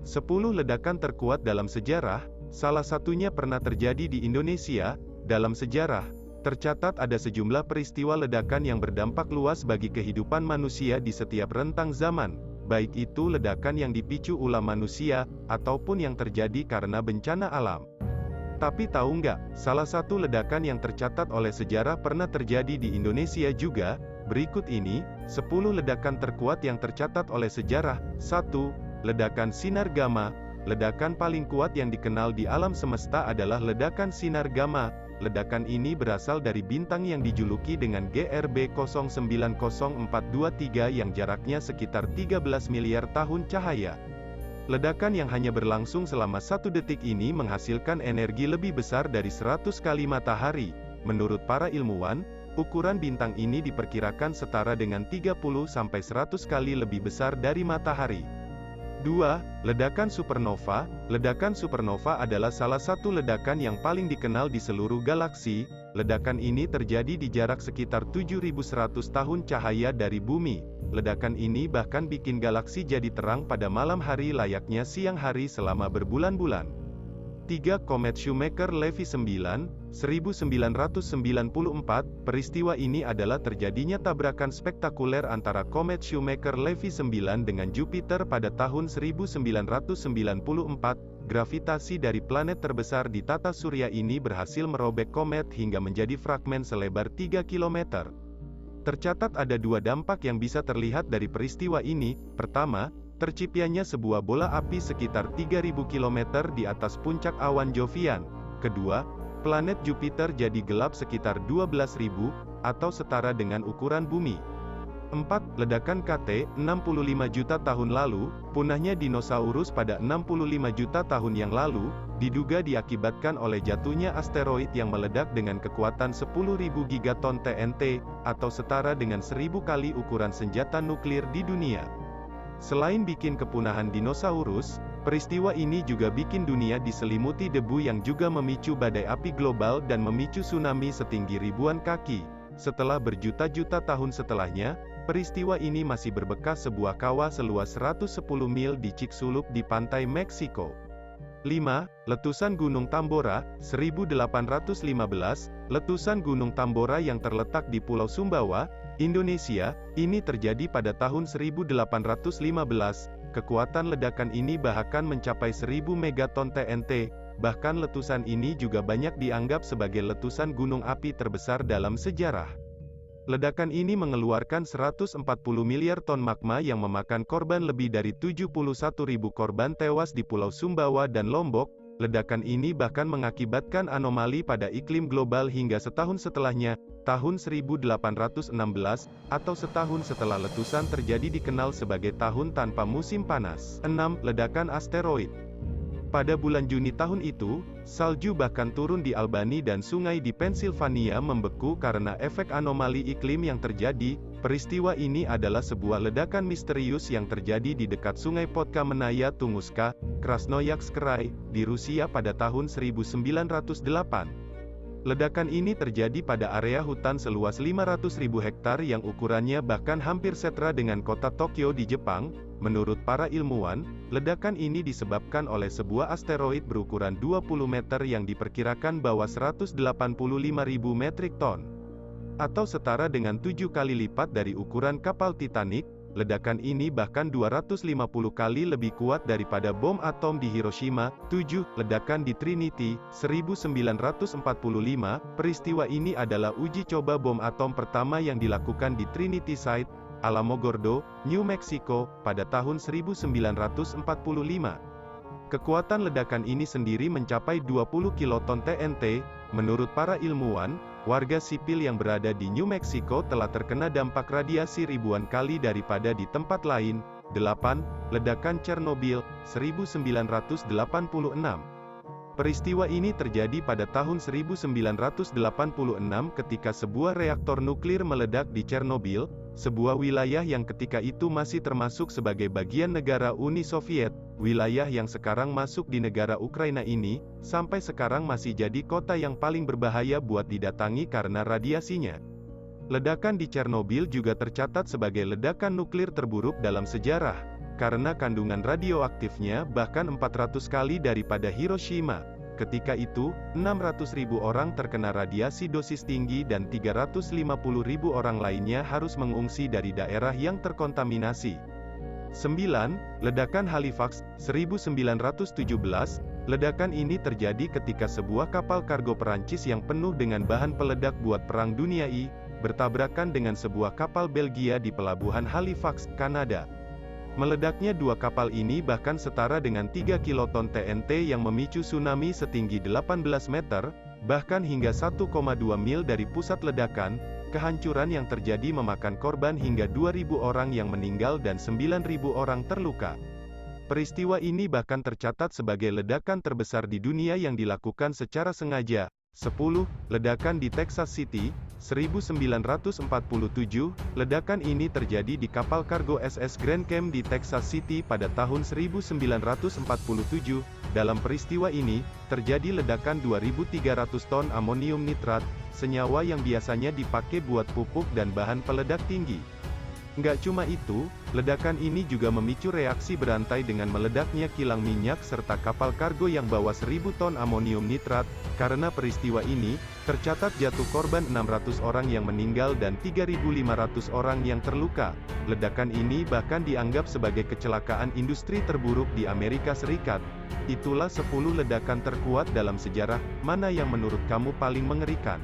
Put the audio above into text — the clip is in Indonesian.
10 ledakan terkuat dalam sejarah, salah satunya pernah terjadi di Indonesia. Dalam sejarah, tercatat ada sejumlah peristiwa ledakan yang berdampak luas bagi kehidupan manusia di setiap rentang zaman, baik itu ledakan yang dipicu ulah manusia, ataupun yang terjadi karena bencana alam. Tapi tahu nggak, salah satu ledakan yang tercatat oleh sejarah pernah terjadi di Indonesia juga? Berikut ini, 10 ledakan terkuat yang tercatat oleh sejarah. 1. Ledakan sinar gamma. Ledakan paling kuat yang dikenal di alam semesta adalah ledakan sinar gamma. Ledakan ini berasal dari bintang yang dijuluki dengan GRB 090423 yang jaraknya sekitar 13 miliar tahun cahaya. Ledakan yang hanya berlangsung selama 1 detik ini menghasilkan energi lebih besar dari 100 kali matahari. Menurut para ilmuwan, ukuran bintang ini diperkirakan setara dengan 30-100 kali lebih besar dari matahari. 2. Ledakan supernova. Ledakan supernova adalah salah satu ledakan yang paling dikenal di seluruh galaksi. Ledakan ini terjadi di jarak sekitar 7.100 tahun cahaya dari bumi. Ledakan ini bahkan bikin galaksi jadi terang pada malam hari layaknya siang hari selama berbulan-bulan. 3. Komet Shoemaker-Levy 9, 1994. Peristiwa ini adalah terjadinya tabrakan spektakuler antara komet Shoemaker-Levy 9 dengan Jupiter pada tahun 1994. Gravitasi dari planet terbesar di tata surya ini berhasil merobek komet hingga menjadi fragmen selebar 3 km. Tercatat ada 2 dampak yang bisa terlihat dari peristiwa ini. Pertama, terciptanya sebuah bola api sekitar 3.000 km di atas puncak awan Jovian. Kedua, planet Jupiter jadi gelap sekitar 12.000, atau setara dengan ukuran bumi. 4. Ledakan KT, 65 juta tahun lalu. Punahnya dinosaurus pada 65 juta tahun yang lalu, diduga diakibatkan oleh jatuhnya asteroid yang meledak dengan kekuatan 10.000 gigaton TNT, atau setara dengan 1.000 kali ukuran senjata nuklir di dunia. Selain bikin kepunahan dinosaurus, peristiwa ini juga bikin dunia diselimuti debu yang juga memicu badai api global dan memicu tsunami setinggi ribuan kaki. Setelah berjuta-juta tahun setelahnya, peristiwa ini masih berbekas sebuah kawah seluas 110 mil di Chicxulub di pantai Meksiko. 5. Letusan Gunung Tambora, 1815. Letusan Gunung Tambora yang terletak di Pulau Sumbawa, Indonesia, ini terjadi pada tahun 1815. Kekuatan ledakan ini bahkan mencapai 1000 megaton TNT. Bahkan letusan ini juga banyak dianggap sebagai letusan gunung api terbesar dalam sejarah. Ledakan ini mengeluarkan 140 miliar ton magma yang memakan korban lebih dari 71.000 korban tewas di Pulau Sumbawa dan Lombok. Ledakan ini bahkan mengakibatkan anomali pada iklim global hingga setahun setelahnya, tahun 1816, atau setahun setelah letusan terjadi dikenal sebagai tahun tanpa musim panas. 6. Ledakan asteroid. Pada bulan Juni tahun itu, salju bahkan turun di Albany dan sungai di Pennsylvania membeku karena efek anomali iklim yang terjadi. Peristiwa ini adalah sebuah ledakan misterius yang terjadi di dekat sungai Podkamenaya Tunguska, Krasnoyarsk Krai, di Rusia pada tahun 1908. Ledakan ini terjadi pada area hutan seluas 500.000 hektar yang ukurannya bahkan hampir setara dengan kota Tokyo di Jepang. Menurut para ilmuwan, ledakan ini disebabkan oleh sebuah asteroid berukuran 20 meter yang diperkirakan bawa 185.000 metrik ton, atau setara dengan 7 kali lipat dari ukuran kapal Titanic. Ledakan ini bahkan 250 kali lebih kuat daripada bom atom di Hiroshima. 7. Ledakan di Trinity, 1945. Peristiwa ini adalah uji coba bom atom pertama yang dilakukan di Trinity Site, Alamogordo, New Mexico, pada tahun 1945. Kekuatan ledakan ini sendiri mencapai 20 kiloton TNT. Menurut para ilmuwan, warga sipil yang berada di New Mexico telah terkena dampak radiasi ribuan kali daripada di tempat lain. 8. Ledakan Chernobyl, 1986. Peristiwa ini terjadi pada tahun 1986 ketika sebuah reaktor nuklir meledak di Chernobyl, sebuah wilayah yang ketika itu masih termasuk sebagai bagian negara Uni Soviet. Wilayah yang sekarang masuk di negara Ukraina ini, sampai sekarang masih jadi kota yang paling berbahaya buat didatangi karena radiasinya. Ledakan di Chernobyl juga tercatat sebagai ledakan nuklir terburuk dalam sejarah. karena kandungan radioaktifnya bahkan 400 kali daripada Hiroshima. Ketika itu, 600.000 orang terkena radiasi dosis tinggi dan 350.000 orang lainnya harus mengungsi dari daerah yang terkontaminasi. 9. Ledakan Halifax, 1917. Ledakan ini terjadi ketika sebuah kapal kargo Perancis yang penuh dengan bahan peledak buat Perang Dunia I, bertabrakan dengan sebuah kapal Belgia di pelabuhan Halifax, Kanada. Meledaknya dua kapal ini bahkan setara dengan 3 kiloton TNT yang memicu tsunami setinggi 18 meter, bahkan hingga 1,2 mil dari pusat ledakan. Kehancuran yang terjadi memakan korban hingga 2.000 orang yang meninggal dan 9.000 orang terluka. Peristiwa ini bahkan tercatat sebagai ledakan terbesar di dunia yang dilakukan secara sengaja. 10. Ledakan di Texas City, 1947. Ledakan ini terjadi di kapal kargo SS Grand Camp di Texas City pada tahun 1947. Dalam peristiwa ini, terjadi ledakan 2.300 ton amonium nitrat, senyawa yang biasanya dipakai buat pupuk dan bahan peledak tinggi. Nggak cuma itu, ledakan ini juga memicu reaksi berantai dengan meledaknya kilang minyak serta kapal kargo yang bawa 1.000 ton amonium nitrat. Karena peristiwa ini, tercatat jatuh korban 600 orang yang meninggal dan 3.500 orang yang terluka. Ledakan ini bahkan dianggap sebagai kecelakaan industri terburuk di Amerika Serikat. Itulah 10 ledakan terkuat dalam sejarah. Mana yang menurut kamu paling mengerikan?